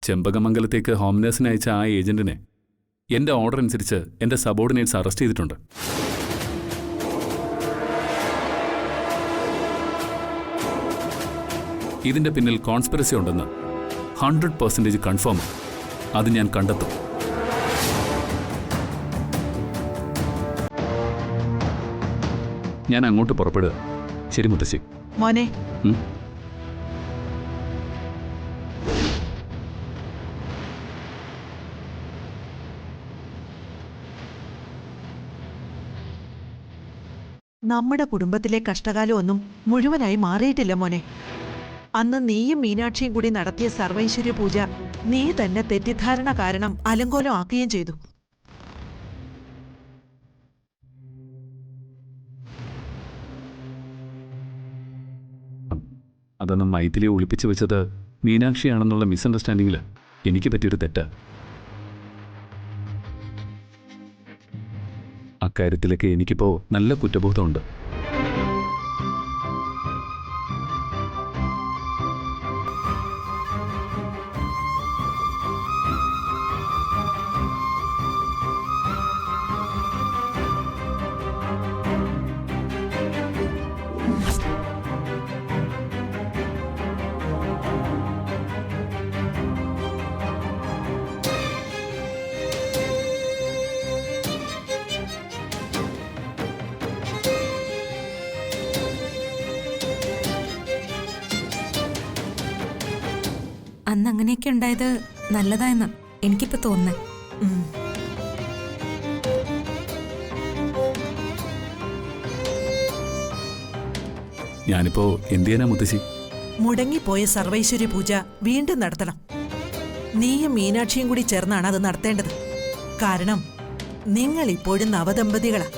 ചെമ്പകമംഗലത്തേക്ക് home നേഴ്സിനെ അയച്ച ആ ഏജന്റിനെ എൻ്റെ ഓർഡർ അനുസരിച്ച് എൻ്റെ സബോർഡിനേറ്റ്സ് അറസ്റ്റ് ചെയ്തിട്ടുണ്ട്. ഇതിൻ്റെ പിന്നിൽ കോൺസ്പിറസി ഉണ്ടെന്ന് 100% കൺഫേം. അത് ഞാൻ കണ്ടെത്തും. ഞാൻ അങ്ങോട്ട് പുറപ്പെടുക. ശരി മുത്തശ്ശി. മോനെ, നമ്മുടെ കുടുംബത്തിലെ കഷ്ടകാലം ഒന്നും മുഴുവനായി മാറിയിട്ടില്ല മോനെ. അന്ന് നീയും മീനാക്ഷിയും കൂടി നടത്തിയ സർവൈശ്വര്യ പൂജ നീ തന്നെ തെറ്റിദ്ധാരണ കാരണം അലങ്കോലം ആക്കുകയും ചെയ്തു. അതൊന്നും മൈഥിലിയെ ഒളിപ്പിച്ചു വെച്ചത് മീനാക്ഷിയാണെന്നുള്ള മിസ്അണ്ടർസ്റ്റാൻഡിങ്ങിൽ എനിക്ക് പറ്റിയൊരു തെറ്റാ. അക്കാര്യത്തിലൊക്കെ എനിക്കിപ്പോൾ നല്ല കുറ്റബോധമുണ്ട്. അന്ന് അങ്ങനെയൊക്കെ ഉണ്ടായത് നല്ലതായെന്ന് എനിക്കിപ്പോ തോന്നുന്നേ. ഞാനിപ്പോ എന്ത് ചെയ്യാനാ മുത്തശ്ശി? മുടങ്ങിപ്പോയ സർവൈശ്വര്യ പൂജ വീണ്ടും നടത്തണം. നീയും മീനാക്ഷിയും കൂടി ചേർന്നാണ് അത് നടത്തേണ്ടത്. കാരണം നിങ്ങൾ ഇപ്പോഴും നവദമ്പതികളാ.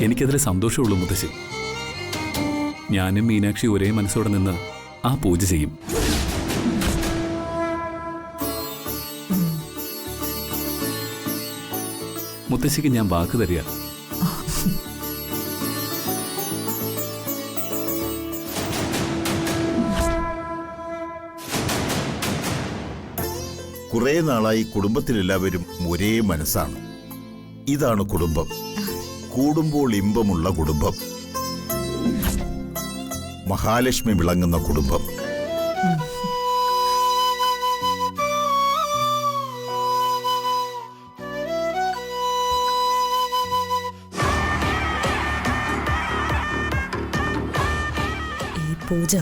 എനിക്കതിൽ സന്തോഷമുള്ളൂ മുത്തശ്ശി. ഞാനും മീനാക്ഷി ഒരേ മനസ്സോടെ നിന്ന് ആ പൂജ ചെയ്യും. മുത്തശ്ശിക്ക് ഞാൻ വാക്ക് തരിക. കുറെ നാളായി കുടുംബത്തിലെല്ലാവരും ഒരേ മനസ്സാണ്. ഇതാണ് കുടുംബം. കൂടുമ്പോൾ ഇമ്പമുള്ള കുടുംബം. മഹാലക്ഷ്മി വിളങ്ങുന്ന കുടുംബം. ഈ പൂജ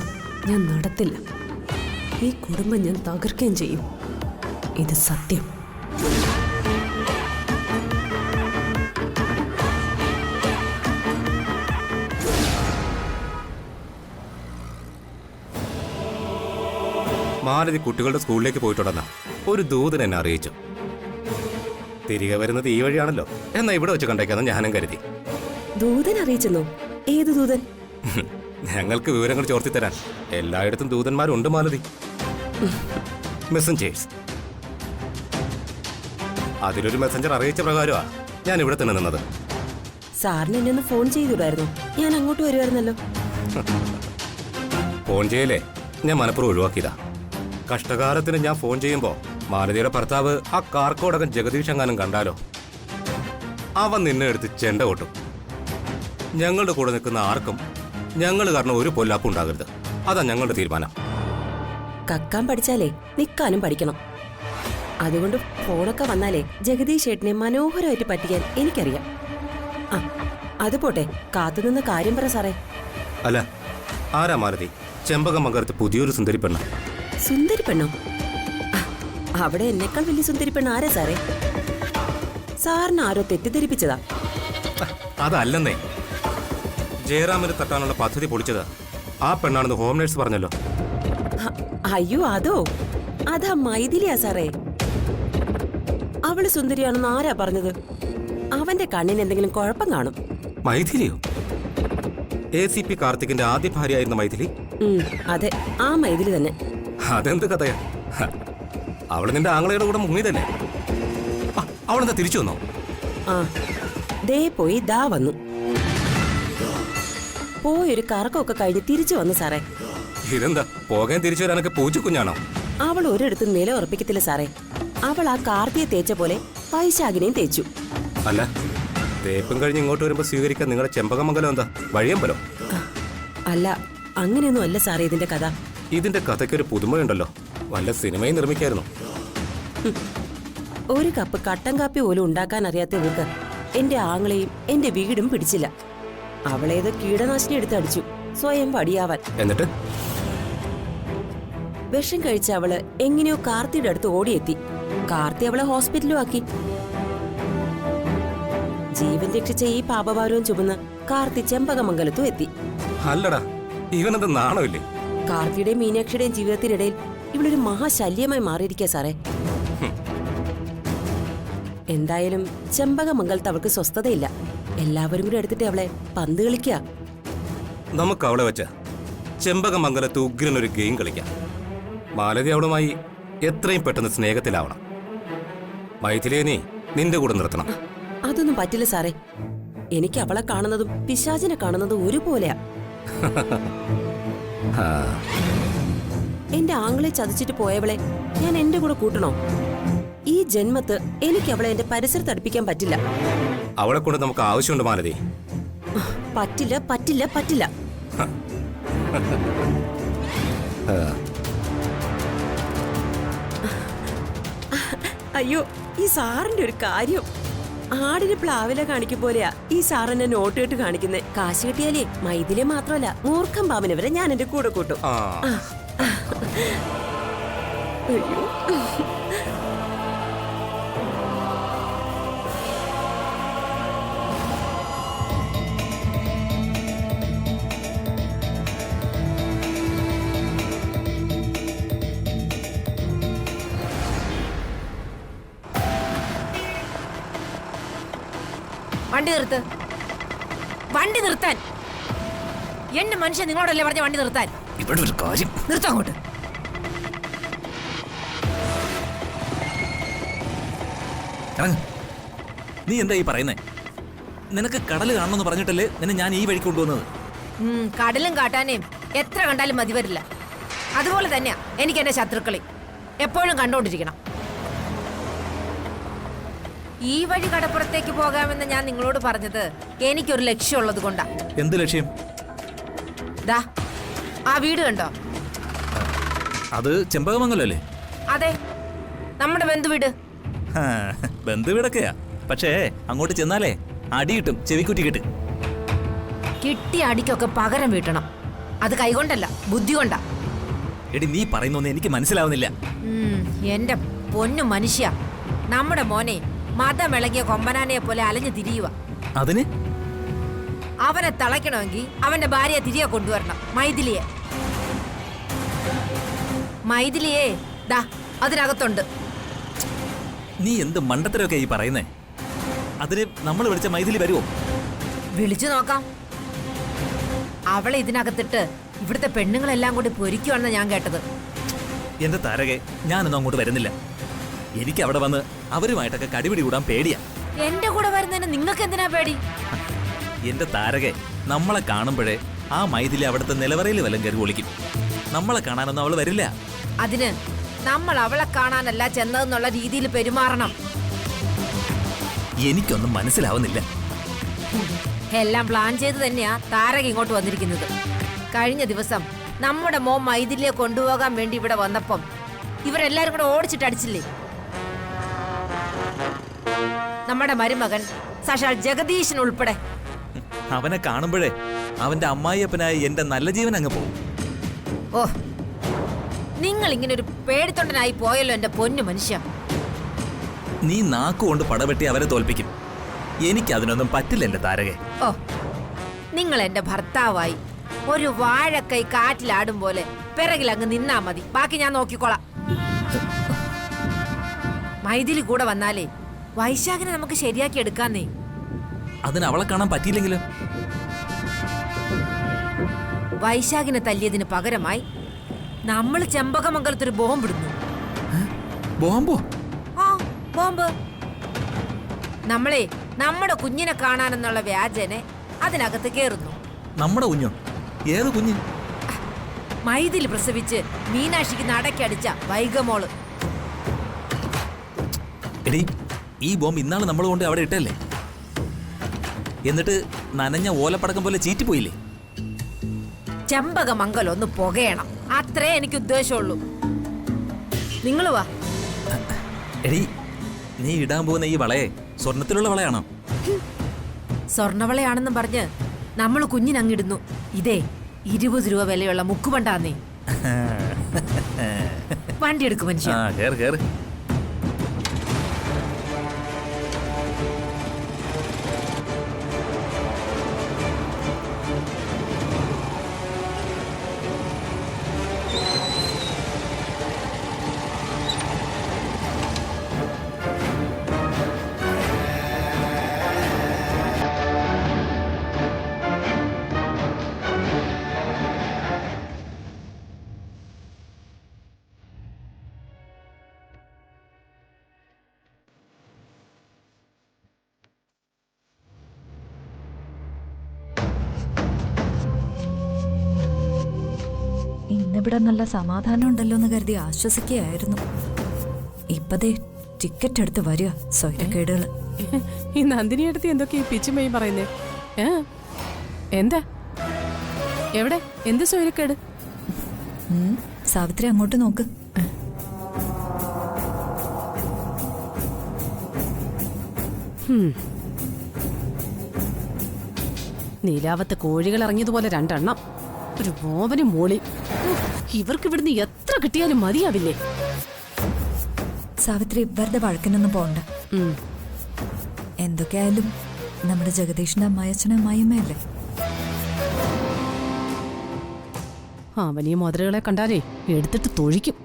ഞാൻ നടത്തില്ല. ഈ കുടുംബം ഞാൻ തകർക്കുകയും ചെയ്യും. ഇത് സത്യം. മാലതി കുട്ടികളുടെ സ്കൂളിലേക്ക് പോയിട്ടുണ്ടെന്ന ഒരു ദൂതൻ എന്നെ അറിയിച്ചു. തിരികെ വരുന്നത് ഈ വഴിയാണല്ലോ, എന്നാ ഇവിടെ വെച്ച് കണ്ടേക്കാന്ന് ഞാനും കരുതി. ദൂതൻ അറിയിച്ചെന്നോ? ഏത് ദൂതൻ? ഞങ്ങൾക്ക് വിവരങ്ങൾ ചോർത്തിത്തരാൻ എല്ലായിടത്തും ദൂതന്മാരുണ്ട് മാലതി. മെസ്സഞ്ചേഴ്സ്. അതിലൊരു മെസ്സഞ്ചർ അറിയിച്ച പ്രകാരമാ ഞാൻ ഇവിടെ തന്നെ നിന്നത്. സാറിന് എന്നെ ഒന്ന് ഫോൺ ചെയ്തുകൂടായിരുന്നു? ഞാൻ അങ്ങോട്ട് വരുമായിരുന്നല്ലോ. ഫോൺ ചെയ്യലേ ഞാൻ മനപ്പുറം ഒഴിവാക്കിയതാ. കഷ്ടകാലത്തിന് ഞാൻ ഫോൺ ചെയ്യുമ്പോ മാലതിയുടെ ഭർത്താവ് ആ കാർക്കോടകൻ ജഗദീഷ് എങ്ങാനും കണ്ടാലോ, അവൻ നിന്നെ എടുത്ത് ചെണ്ട കൊട്ടും. ഞങ്ങളുടെ കൂടെ നിൽക്കുന്ന ആർക്കും ഞങ്ങൾ കാരണം ഒരു പൊല്ലാപ്പും ഉണ്ടാകരുത്. അതാ ഞങ്ങളുടെ തീരുമാനം. കക്കാൻ പഠിച്ചാലേ നിൽക്കാനും പഠിക്കണം. അതുകൊണ്ട് ഫോണൊക്കെ വന്നാലേ ജഗദീഷ് ഏട്ടനെ മനോഹരമായിട്ട് പറ്റിക്കാൻ എനിക്കറിയാം. ആ അത് പോട്ടെ, കാത്തുനിന്ന് കാര്യം പറ സാറേ. അല്ല, ആരാ മാലതി ചെമ്പകമംഗലത്ത് പുതിയൊരു സുന്ദരി പെണ്ണ? സുന്ദരി പെണ്ണോ? അവിടെ എന്നെക്കാൾ വലിയ സുന്ദരി പെണ്ണ് ആരാ സാറേ? സാറിന് ആരോ തെറ്റിദ്ധരിപ്പിച്ചതാ. അതല്ലെന്നേ, ജയറാമിന് തട്ടാനുള്ള പദ്ധതി പൊളിച്ചത് ആ പെണ്ണാണെന്ന് ഹോം നേഴ്സ് പറഞ്ഞല്ലോ. അയ്യോ അതോ? അതാ മൈഥിലിയാ സാറേ. അവള് സുന്ദരിയാണെന്ന് ആരാ പറഞ്ഞത്? അവന്റെ കണ്ണിന് എന്തെങ്കിലും കുഴപ്പം കാണും. മൈഥിലിയോ? ACP കാർത്തികിന്റെ ആദ്യ ഭാര്യയായിരുന്ന മൈഥിലി? അതെ, ആ മൈഥിലി തന്നെ. അതെന്ത് കഥയാ? അവള് നിന്റെ ആങ്ങളയുടെ കൂടെ മുങ്ങിയതല്ലേ? അവളെന്താ തിരിച്ചു വന്നോ? ആ ദേ പോയി ദാ വന്നു. പോയൊരു കറക്കമൊക്കെ കഴിഞ്ഞ് തിരിച്ചു വന്നു സാറേ. ഇതെന്താ പോകാൻ തിരിച്ചു വരാനൊക്കെ പൂച്ചക്കുഞ്ഞാണോ? അവൾ ഒരിടത്തും നില ഉറപ്പിക്കത്തില്ല സാറേ. അവൾ ആ കാർത്തിയെ തേച്ച പോലെ വൈശാഖിനെയും തേച്ചു. അല്ല, തേപ്പും കഴിഞ്ഞ് ഇങ്ങോട്ട് വരുമ്പോ സ്വീകരിക്കാൻ നിങ്ങളുടെ ചെമ്പകമംഗലം എന്താ വഴിയമ്പലോ? അല്ല, അങ്ങനെയൊന്നും അല്ല സാറേ ഇതിന്റെ കഥ. ഇതിന്റെ കഥയ്ക്കൊരു പുതുമയുണ്ടല്ലോ. വല്ല സിനിമയും നിർമ്മിക്കായിരുന്നു. ഒരു കപ്പ് കട്ടൻ കാപ്പി പോലും ഉണ്ടാക്കാൻ അറിയാത്ത ഇവർക്ക് എന്റെ ആങ്ങളെയും എന്റെ വീടും പിടിച്ചില്ല. അവളേത് കീടനാശിനി എടുത്തടിച്ചു സ്വയം വടിയാവാൻ. എന്നിട്ട് വിഷം കഴിച്ച അവള് എങ്ങനെയോ കാർത്തിയുടെ അടുത്ത് ഓടിയെത്തി. കാർത്തി അവളെ ഹോസ്പിറ്റലും ആക്കി. ജീവൻ രക്ഷിച്ച ഈ പാപഭാരവും ചുമന്ന് കാർത്തി ചെമ്പകമംഗലത്തും എത്തി. അല്ലടാ, ഇവനെന്താ നാണമില്ലേ? കാർത്തിയുടെയും മീനാക്ഷിയുടെയും ജീവിതത്തിനിടയിൽ ഇവളൊരു മഹാശല്യമായി മാറിയിരിക്കുക സാറേ. എന്തായാലും ചെമ്പകമംഗലത്ത് അവൾക്ക് സ്വസ്ഥതയില്ല. എല്ലാവരും കൂടി എടുത്തിട്ട് അവളെ പന്ത് കളിക്കുക. നമുക്ക് അവളെ വെച്ച ചെമ്പകമംഗലത്ത് ഉഗ്രനൊരു ഗെയിം കളിക്കാം. മാലതി അവളുമായി എത്രയും പെട്ടെന്ന് സ്നേഹത്തിലാവണം. മൈഥിലിയെ നീ നിന്റെ കൂടെ നിർത്തണം. അതൊന്നും പറ്റില്ല സാറേ. എനിക്ക് അവളെ കാണുന്നതും പിശാചിനെ കാണുന്നതും ഒരുപോലെയാ. എന്റെ ആങ്ങളെ ചതിച്ചിട്ട് പോയവളെ ഞാൻ എന്റെ കൂടെ കൂട്ടണോ? ഈ ജന്മത്ത് എനിക്ക് അവളെ എന്റെ പരിസരത്ത് അടുപ്പിക്കാൻ പറ്റില്ല. അവളെ കൊണ്ട് നമുക്ക് ആവശ്യമുണ്ട് മാലതി. പറ്റില്ല, പറ്റില്ല, പറ്റില്ല. അയ്യോ, ഈ സാറിന്റെ ഒരു കാര്യം. ആടിന് പ്ലാവില കാണിക്കും പോലെയാ ഈ സാറെന്നെ നോട്ട് കേട്ട് കാണിക്കുന്നേ. കാശ് കിട്ടിയാലേ മൈഥിലെ മാത്രമല്ല മൂർഖം പാമ്പിനെ വരെ ഞാൻ എന്റെ കൂടെ കൂട്ടും. അയ്യോ, വണ്ടി നിർത്ത്. വണ്ടി നിർത്താൻ. എന്നെ മനുഷ്യൻ നിങ്ങളോടല്ലേ പറഞ്ഞ വണ്ടി നിർത്താൻ? ഇവിടെ ഒരു കാര്യം. നിർത്താൻ അങ്ങോട്ട്. നീ എന്താ ഈ പറയുന്നേ? നിനക്ക് കടല് കാണണമെന്ന് പറഞ്ഞിട്ടല്ലേ നിന്നെ ഞാൻ ഈ വഴിക്ക് കൊണ്ടുവന്നത്? കടലും കാട്ടാനേയും എത്ര കണ്ടാലും മതി വരില്ല. അതുപോലെ തന്നെയാ എനിക്ക് എന്റെ ശത്രുക്കളെ എപ്പോഴും കണ്ടോണ്ടിരിക്കണം. ഈ വഴി കടപ്പുറത്തേക്ക് പോകാമെന്ന് ഞാൻ നിങ്ങളോട് പറഞ്ഞത് എനിക്കൊരു ലക്ഷ്യമുള്ളത് കൊണ്ടാ. എന്ത് ലക്ഷ്യം? ദാ ആ വീട് കണ്ടോ? അത് ചെമ്പകമംഗലല്ലേ? അതെ, നമ്മുടെ ബന്ധുവീട്. ബന്ധുവീടൊക്കെയാ. പക്ഷേ അങ്ങോട്ട് ചെന്നാലേ അടി കിട്ടും, ചെവിക്കുറ്റി കിട്ടും. കിട്ടിയ അടിക്കൊക്കെ പകരം വീട്ടണം. അത് കൈകൊണ്ടല്ല, ബുദ്ധി കൊണ്ടാ. എടി, നീ പറയുന്നൊന്നും എനിക്ക് മനസ്സിലാവുന്നില്ല. എന്റെ പൊന്നു മനുഷ്യ, നമ്മുടെ മോനെ മതമിളകിയ കൊമ്പനാനയെ പോലെ അലഞ്ഞു തിരിയുക. അതിന് അവനെ തളയ്ക്കണമെങ്കിൽ അവന്റെ ഭാര്യയെ തിരികെ കൊണ്ടുവരണം. മൈഥിലിയെ. മൈഥിലിയെ ദാ അതിനകത്തുണ്ട്. നീ എന്ത് മണ്ടത്തരമൊക്കെ ഈ പറയുന്നേ? അതിന് നമ്മൾ വിളിച്ച മൈഥിലി വരുമോ? വിളിച്ചു നോക്കാം. അവളെ ഇതിനകത്തിട്ട് ഇവിടുത്തെ പെണ്ണുങ്ങളെല്ലാം കൂടി പൊരിക്കുവാണെന്ന് ഞാൻ കേട്ടത്. എന്റെ താരകെ, ഞാനൊന്നും അങ്ങോട്ട് വരുന്നില്ല. എനിക്ക് അവിടെ വന്ന് അവരുമായിട്ടൊക്കെ കടിപിടി കൂടാൻ പേടിയാ. എന്റെ കൂടെ വരുന്നതിന് നിങ്ങൾക്ക് എന്തിനാ പേടി? എന്റെ താരകെ, നമ്മളെ കാണുമ്പോഴേ ആ മൈഥിലി അവിടുത്തെ നിലവറയിൽ വല്ലം കയറി ഒളിക്കും. നമ്മളെ കാണാനൊന്നും അവള് വരില്ല. അതിന് നമ്മൾ അവളെ കാണാനല്ല ചെന്നതെന്നുള്ള രീതിയിൽ പെരുമാറണം. എനിക്കൊന്നും മനസ്സിലാവുന്നില്ല. എല്ലാം പ്ലാൻ ചെയ്ത് തന്നെയാ താരക ഇങ്ങോട്ട് വന്നിരിക്കുന്നത്. കഴിഞ്ഞ ദിവസം നമ്മുടെ മോൻ മൈഥിലിയെ കൊണ്ടുപോകാൻ വേണ്ടി ഇവിടെ വന്നപ്പം ഇവരെല്ലാരും കൂടെ ഓടിച്ചിട്ടടിച്ചില്ലേ? നമ്മുടെ മരുമകൻ സാക്ഷാൽ ജഗദീശൻ ഉൾപ്പെടെ. അവനെ കാണുമ്പോഴേ അവന്റെ അമ്മായിയപ്പനായി എന്റെ നല്ല ജീവൻ അങ്ങ് പോകും. ഓ, നിങ്ങൾ ഇങ്ങനെ ഒരു പേടിത്തൊണ്ടനായി പോയല്ലോ എന്റെ പൊന്നു മനുഷ്യ. നീ നാക്കുകൊണ്ട് പടവെട്ടി അവരെ തോൽപ്പിക്കും. എനിക്കതിനൊന്നും പറ്റില്ല എന്റെ താരകെ. ഓ, നിങ്ങൾ എന്റെ ഭർത്താവായി ഒരു വാഴക്കൈ കാറ്റിലാടും പോലെ പിറകിൽ അങ്ങ് നിന്നാ മതി. ബാക്കി ഞാൻ നോക്കിക്കോളാം. മൈഥിലി കൂടെ വന്നാലേ വൈശാഖിനെ നമുക്ക് ശരിയാക്കി എടുക്കാന്നേ. അതിന് അവളെ കാണാൻ പറ്റിയില്ലെങ്കിലും വൈശാഖിനെ തല്ലിയതിന് പകരമായി നമ്മൾ ചെമ്പകമംഗലത്തൊരു ബോംബിടുന്നു. ബോംബോ? ആ, ബോംബ്. നമ്മളെ നമ്മുടെ കുഞ്ഞിനെ കാണാനെന്നുള്ള വ്യാജനെ അതിനകത്ത് കേറുന്നു. നമ്മുടെ കുഞ്ഞോ? ഏത് കുഞ്ഞ്? മൈദിൽ പ്രസവിച്ച് മീനാക്ഷിക്ക് നടക്കടിച്ച വൈഗമോള്. എടി, ഈ ബോംബ് ഇന്നാള് നമ്മൾ കൊണ്ട് അവിടെ ഇട്ടല്ലേ? എന്നിട്ട് നനഞ്ഞ ഓലപ്പടക്കം പോലെ ചീറ്റിപ്പോയില്ലേ? ചെമ്പകമംഗലം ഒന്ന് പുകയണം, അത്രേ എനിക്ക് ഉദ്ദേശമുള്ളൂ. നിങ്ങൾ വാ. എടി, നീ ഇടാൻ പോകുന്ന ഈ വളയെ സ്വർണത്തിലുള്ള വളയാണോ? സ്വർണവളയാണെന്നും പറഞ്ഞ് നമ്മൾ കുഞ്ഞിനങ്ങിടുന്നു. ഇതേ 20 രൂപ വിലയുള്ള മുക്കുപണ്ടാന്നേ. വണ്ടി എടുക്കും മനുഷ്യ. കേറ് കേറ്. ഇന്നിവിടെ നല്ല സമാധാനം ഉണ്ടല്ലോ എന്ന് കരുതി ആശ്വസിക്കുകയായിരുന്നു. ഇപ്പതേ ടിക്കറ്റ് എടുത്ത് വരിക സ്വൈരക്കേടുകള്. ഈ നന്ദിനി അടുത്ത് എന്തൊക്കെ ഈ പിച്ചുമയും പറയുന്നേ? എന്താ? എവിടെ? എന്ത് സ്വൈരക്കേട്? സാവിത്രി അങ്ങോട്ട് നോക്ക്. നീലാവത്ത് കോഴികൾ ഇറങ്ങിയതുപോലെ 2 എണ്ണം, ഒരു മോവനും മോളി. ഇവർക്ക് ഇവിടുന്ന് എത്ര കിട്ടിയാലും മതിയാവില്ലേ? സാവിത്രി വെറുതെ വഴക്കിനൊന്നും പോണ്ട. എന്തൊക്കെയായാലും നമ്മുടെ ജഗദീഷിന്റെ അമ്മായച്ഛനും അമ്മായിമ്മയല്ലേ. അവനീ മുതലുകളെ കണ്ടാലേ എടുത്തിട്ട് തൊഴിക്കും.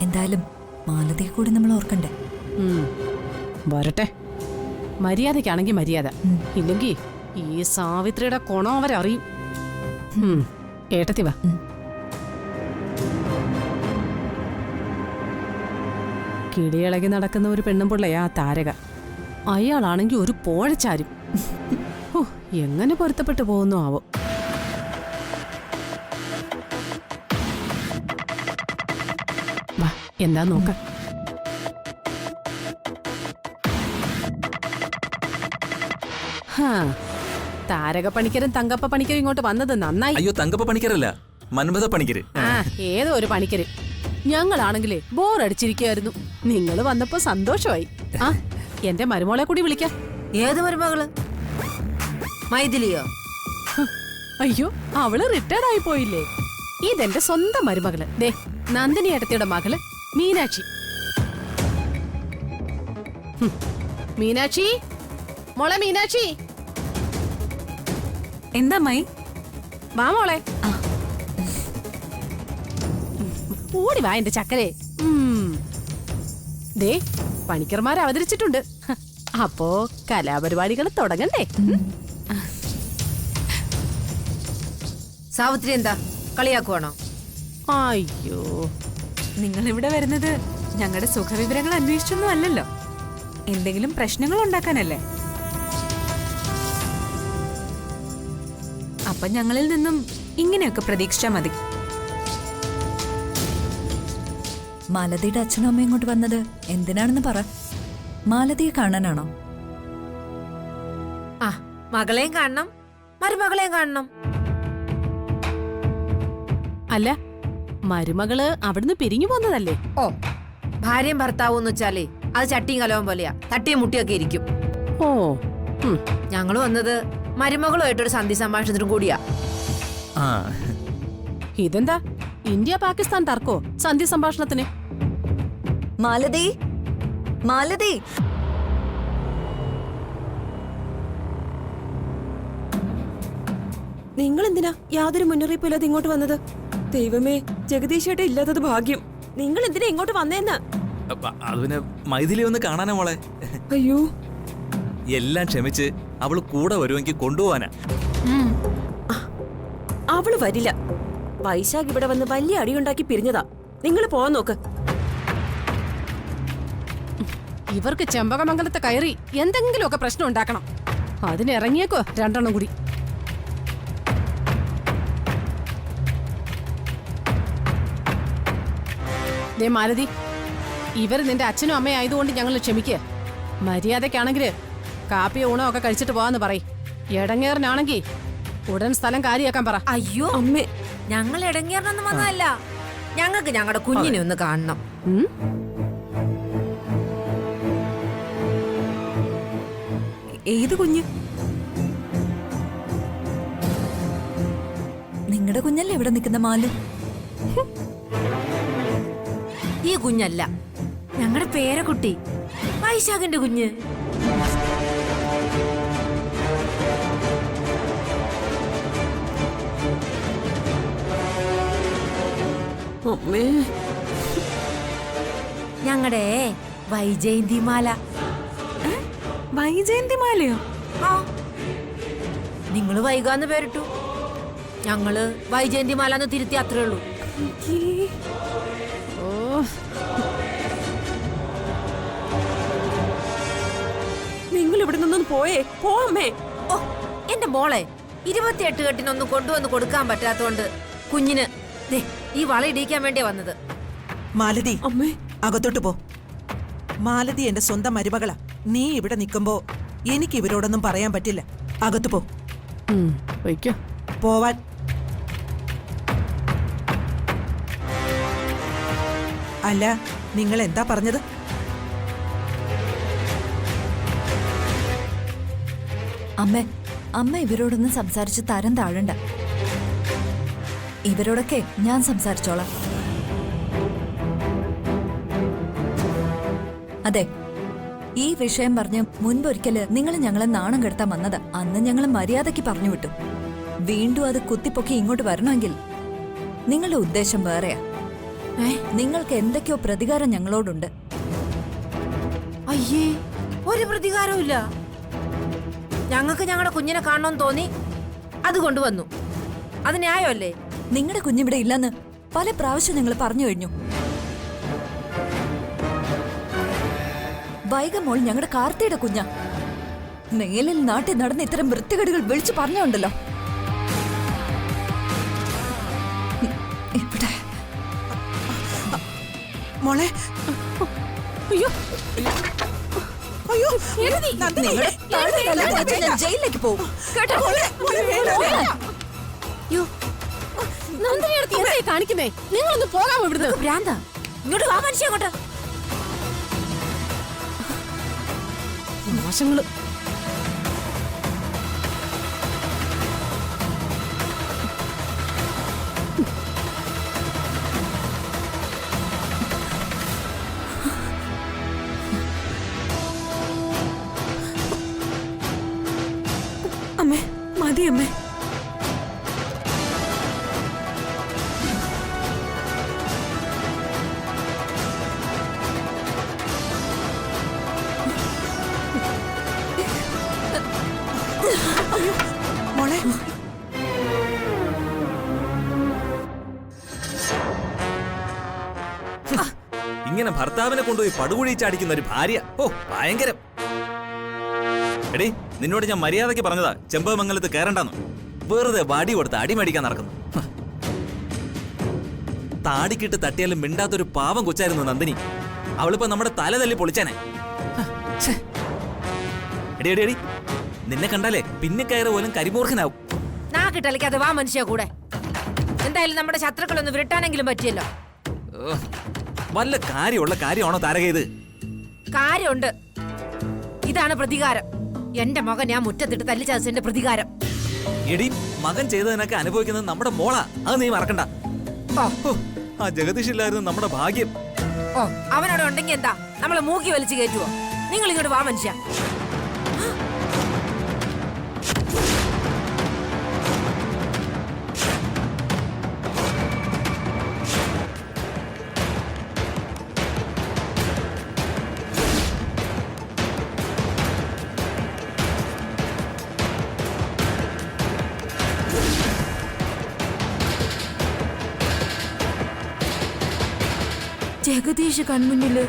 എന്തായാലും മാലതിയെ കൂടി നമ്മൾ ഓർക്കണ്ടേ? വരട്ടെ. മര്യാദക്കാണെങ്കിൽ മര്യാദ, ഇല്ലെങ്കിൽ ഈ സാവിത്രിയുടെ കൊണം അവരറിയും. ഏട്ടത്തി വാ. കിടിയിളകി നടക്കുന്ന ഒരു പെണ്ണുമ്പിള്ളയാ താരക. അയാളാണെങ്കിൽ ഒരു പോഴച്ചാരും. എങ്ങനെ പൊരുത്തപ്പെട്ടു പോകുന്നു ആവോ. വാ, എന്താ നോക്കാം. താരക പണിക്കരും തങ്കപ്പ പണിക്കരും ഇങ്ങോട്ട് വന്നത് നന്നായി. അയ്യോ, തങ്കപ്പ പണിക്കരല്ല, മന്മഥ പണിക്കര്. ഏതോ ഒരു പണിക്കര്. ഞങ്ങളാണെങ്കിലേ ബോറടിച്ചിരിക്കുകയായിരുന്നു. നിങ്ങൾ വന്നപ്പോ സന്തോഷമായി. എന്റെ മരുമോളെ കൂടി വിളിക്കാം. ഏത് മരുമകള്? മൈഥിലിയോ? അയ്യോ, അവള് റിട്ടയർഡ് ആയി പോയില്ലേ. ഇതെന്റെ സ്വന്തം മരുമകള്. ദേ, നന്ദിനി ഏട്ടത്തിയുടെ മകള് മീനാക്ഷി. മീനാക്ഷി, മോളെ മീനാക്ഷി. എന്താ മൈ? വാ മോളെ. ഓടി വാ എന്റെ ചക്കരെ. ദേ, പണിക്കർമാർ അവതരിച്ചിട്ടുണ്ട്. അപ്പോ കലാപരിപാടികൾ തുടങ്ങണ്ടേ? സാവിത്രി എന്താ കളിയാക്കുവാണോ? അയ്യോ, നിങ്ങൾ ഇവിടെ വരുന്നത് ഞങ്ങളുടെ സുഖവിവരങ്ങൾ അന്വേഷിച്ചൊന്നും അല്ലല്ലോ. എന്തെങ്കിലും പ്രശ്നങ്ങൾ ഉണ്ടാക്കാനല്ലേ? അപ്പൊ ഞങ്ങളിൽ നിന്നും ഇങ്ങനെയൊക്കെ പ്രതീക്ഷിച്ചാ മതി. മാലതിയുടെ അച്ഛനും അമ്മയും ഇങ്ങോട്ട് വന്നത് എന്തിനാണെന്ന് പറ. മാലതിയെ കാണാനാണോ? മകളെയും കാണണം, മരുമകളെയും കാണണം. അല്ല, മരുമകള് അവിടുന്ന് പിരിഞ്ഞു പോന്നതല്ലേ? ഓ, ഭാര്യയും ഭർത്താവും എന്ന് വെച്ചാലേ അത് ചട്ടിയും കലവും പോലെയാ, തട്ടിയും മുട്ടിയൊക്കെ ഇരിക്കും. ഓ, ഞങ്ങള് വന്നത് മരുമകളുമായിട്ടൊരു സന്ധി സംഭാഷണത്തിനും കൂടിയാ. ഇതെന്താ ഇന്ത്യ പാകിസ്ഥാൻ തർക്കോ സന്ധി സംഭാഷണത്തിന്? മാലതി, മാലതി. നിങ്ങൾ എന്തിനാ യാതൊരു മുന്നറിയിപ്പില്ലാതെ ഇങ്ങോട്ട് വന്നത്? ദൈവമേ, ജഗദീഷേട്ട ഇല്ലാത്തത് ഭാഗ്യം. നിങ്ങൾ എന്തിനാ ഇങ്ങോട്ട് വന്നേന്ന്? അത് പിന്നെ മൈഥിലി ഒന്ന് കാണാനാ മോളെ. അയ്യോ, എല്ലാം ക്ഷമിച്ച് അവള് കൂടെ വരുമെങ്കിൽ കൊണ്ടുപോവാനാ. അവള് വരില്ല. വൈശാഖ് ഇവിടെ വന്ന് വലിയ അടിയുണ്ടാക്കി പിരിഞ്ഞതാ. നിങ്ങൾ പോവാൻ നോക്ക്. ഇവർക്ക് ചെമ്പകമംഗലത്തെ കയറി എന്തെങ്കിലുമൊക്കെ പ്രശ്നം ഉണ്ടാക്കണം. അതിനിറങ്ങിയേക്കോ 2 എണ്ണം കൂടി. ദേ മാലതി, ഇവർ നിന്റെ അച്ഛനും അമ്മയും ആയതുകൊണ്ട് ഞങ്ങൾ ക്ഷമിക്കുക. മര്യാദക്കാണെങ്കില് കാപ്പിയോ ഊണോ ഒക്കെ കഴിച്ചിട്ട് പോവാന്ന് പറയും. എടങ്ങേറിനാണെങ്കി ഉടൻ സ്ഥലം കാര്യാക്കാൻ പറ. അയ്യോ അമ്മേ, ഞങ്ങൾ ഇടങ്ങേറണമെന്ന് വന്നതല്ല. ഞങ്ങൾക്ക് ഞങ്ങളുടെ കുഞ്ഞിനെ ഒന്ന് കാണണം. ഏത് കുഞ്ഞ്? നിങ്ങളുടെ കുഞ്ഞല്ലേ ഇവിടെ നിൽക്കുന്ന മാലു? ഈ കുഞ്ഞല്ല, ഞങ്ങളുടെ പേരക്കുട്ടി വൈശാഖിന്റെ കുഞ്ഞ്. അമ്മേ, ഞങ്ങളുടെ വൈജയന്തിമാല. വൈജയന്തിമാലയോ? ആ, നിങ്ങള് വൈകാന്ന് പേരിട്ടു, ഞങ്ങള് വൈജയന്തിമാല തിരുത്തി, അത്രേ ഉള്ളൂ. ഓ, നിങ്ങൾ ഇവിടെ നിന്നൊന്ന് പോയേ. പോമ്മേ. ഓ, എന്റെ മോളെ 28 കെട്ടിനൊന്നും കൊണ്ടുവന്ന് കൊടുക്കാൻ പറ്റാത്തോണ്ട് കുഞ്ഞിന് ദേ ഈ വള ഇടിയിക്കാൻ വേണ്ടിയാ വന്നത്. മാലതി, അമ്മേ, അകത്തോട്ട് പോ. മാലതി എന്റെ സ്വന്തം മരുമകളാ. നീ ഇവിടെ നിൽക്കുമ്പോ എനിക്ക് ഇവരോടൊന്നും പറയാൻ പറ്റില്ല. അകത്തു പോ. വയ്ക്കോ. പോവാൻ. അല്ല, നിങ്ങൾ എന്താ പറഞ്ഞത്? അമ്മ ഇവരോടൊന്നും സംസാരിച്ച് തരം താഴണ്ട. ഇവരോടൊക്കെ ഞാൻ സംസാരിച്ചോളാം. അതെ, ഈ വിഷയം പറഞ്ഞ് മുൻപൊരിക്കല് നിങ്ങൾ ഞങ്ങളെ നാണം കെടുത്താൻ വന്നത്. അന്ന് ഞങ്ങൾ മര്യാദയ്ക്ക് പറഞ്ഞു വിട്ടു. വീണ്ടും അത് കുത്തിപ്പൊക്കി ഇങ്ങോട്ട് വരണമെങ്കിൽ നിങ്ങളുടെ ഉദ്ദേശം വേറെയാ. നിങ്ങൾക്ക് എന്തൊക്കെയോ പ്രതികാരം ഞങ്ങളോടുണ്ട്. അയ്യേ, ഒരു പ്രതികാരവും ഇല്ല. ഞങ്ങൾക്ക് ഞങ്ങളുടെ കുഞ്ഞിനെ കാണണമെന്ന് തോന്നി, അത് കൊണ്ടുവന്നു. അത് ന്യായമല്ലേ? നിങ്ങളുടെ കുഞ്ഞിവിടെ ഇല്ലെന്ന് പല പ്രാവശ്യം ഞങ്ങൾ പറഞ്ഞു കഴിഞ്ഞു. വൈകമോൾ ഞങ്ങളുടെ കാർത്തിയുടെ കുഞ്ഞ. മേലിൽ നാട്ടിൽ നടന്ന ഇത്തരം വൃത്തികേടുകൾ വിളിച്ചു പറഞ്ഞുണ്ടല്ലോ. ഇവിടെ മോളെ, അയ്യോ, അയ്യോ, ഞാൻ ജയിലിലേക്ക് പോകും കേട്ടോ. നന്ദിനിയടുത്ത് എന്തായി കാണിക്കുന്നേ? നിങ്ങളൊന്ന് പോകാമോ ഇവിടുന്ന്? ഭ്രാന്ത, ഇങ്ങോട്ട് വാ മനുഷ്യ, അങ്ങോട്ട്. മോശങ്ങള്. അമ്മേ, മതി അമ്മേ. മോളെ, ഇങ്ങനെ ഭർത്താവിനെ കൊണ്ടുപോയി പടുകുഴി ചാടിക്കുന്ന ഒരു ഭാര്യ, ഓ ഭയങ്കരം. എടീ, നിന്നോട് ഞാൻ മര്യാദയ്ക്ക് പറഞ്ഞതാ ചെമ്പമംഗലത്ത് കയറണ്ടെന്ന്. വെറുതെ വടി കൊടുത്ത് അടിമേടിക്കാൻ നടക്കുന്നു. താടിക്കിട്ട് തട്ടിയാലും മിണ്ടാത്തൊരു പാവം കൊച്ചായിരുന്നു നന്ദിനി. അവളിപ്പോ നമ്മുടെ തല തല്ലി പൊളിച്ചാനെ. എടി എടി എടി, നിന്നെ കണ്ടാലേ പിന്നെ കയറ് പോലും കരിമൂർഖനാവും. നാക്കിട്ടലിക്കാതെ വാ മനുഷ്യ കൂടെ. എന്തായാലും നമ്മുടെ ശത്രുക്കളൊന്ന് വിരട്ടാനെങ്കിലും പറ്റിയല്ലോ. വല്ല കാര്യമുള്ള കാര്യമാണോ താരക ഇത്? കാര്യമുണ്ട്. ഇതാണ് പ്രതികാരം. എന്റെ മകൻ ഞാൻ മുറ്റത്തിട്ട് തല്ലിച്ചതിന്റെ പ്രതികാരം. എടി, മകൻ ചെയ്തതിനൊക്കെ അനുഭവിക്കുന്നത് നമ്മുടെ മോളാ. അത് നീ മറക്കണ്ട. ആ ജഗദീഷ് ഇല്ലായിരുന്നു നമ്മുടെ ഭാഗ്യം. ഓ, അവനവിടെ ഉണ്ടെങ്കി എന്താ നമ്മളെ മൂക്കി വലിച്ചു കയറ്റുവോ? നിങ്ങൾ ഇങ്ങോട്ട് വാ മനുഷ്യ. ജഗദീഷ് കൺമുന്നില്.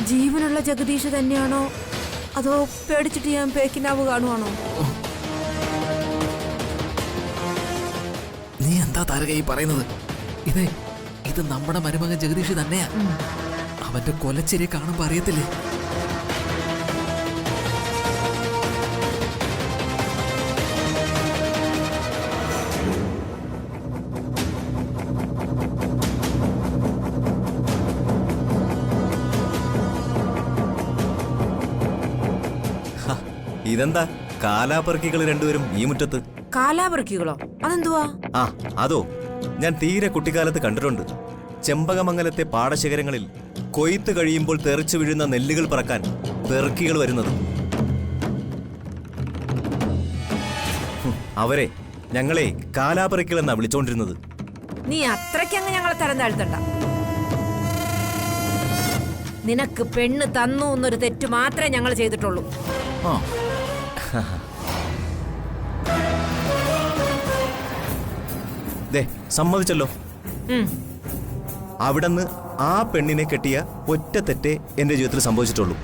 ജീവനുള്ള ജഗദീഷ് തന്നെയാണോ അതോ പേടിച്ചിട്ട് ഞാൻ പേക്കിനാവ് കാണുവാണോ? നീ എന്താ താരക ഈ പറയുന്നത്? ഇത് നമ്മുടെ മരുമകൻ ജഗദീഷ് തന്നെയാ. അവന്റെ കൊലച്ചിരി കാണുമ്പോ അറിയത്തില്ലേ? ഇതെന്താ കാലാപർക്കികൾ രണ്ടുപേരും ഈ മുറ്റത്ത്? കാലാപൃക്കികളോ? അതെന്തുവാ? ആ അതോ, ഞാൻ തീരെ കുട്ടിക്കാലത്ത് കണ്ടിട്ടുണ്ട്. ചെമ്പകമംഗലത്തെ പാടശേഖരങ്ങളിൽ കൊയ്ത്ത് കഴിയുമ്പോൾ തെറിച്ചു വീഴുന്ന നെല്ലുകൾ പറക്കാൻ പെറുക്കികൾ വരുന്നത്. അവരെ ഞങ്ങളെ കാലാപറിക്കൽ എന്നാ വിളിച്ചോണ്ടിരുന്നത്. നീ അത്രയ്ക്കങ്ങ് ഞങ്ങളെ തരം താഴ്ത്തണ്ട. നിനക്ക് പെണ്ണ് തന്നു എന്നൊരു തെറ്റ് മാത്രമേ ഞങ്ങൾ ചെയ്തിട്ടുള്ളൂ. ദേ സമ്മതിച്ചല്ലോ. അവിടുന്ന് ആ പെണ്ണിനെ കെട്ടിയ ഒറ്റ തെറ്റേ എന്റെ ജീവിതത്തിൽ സംഭവിച്ചിട്ടുള്ളൂ.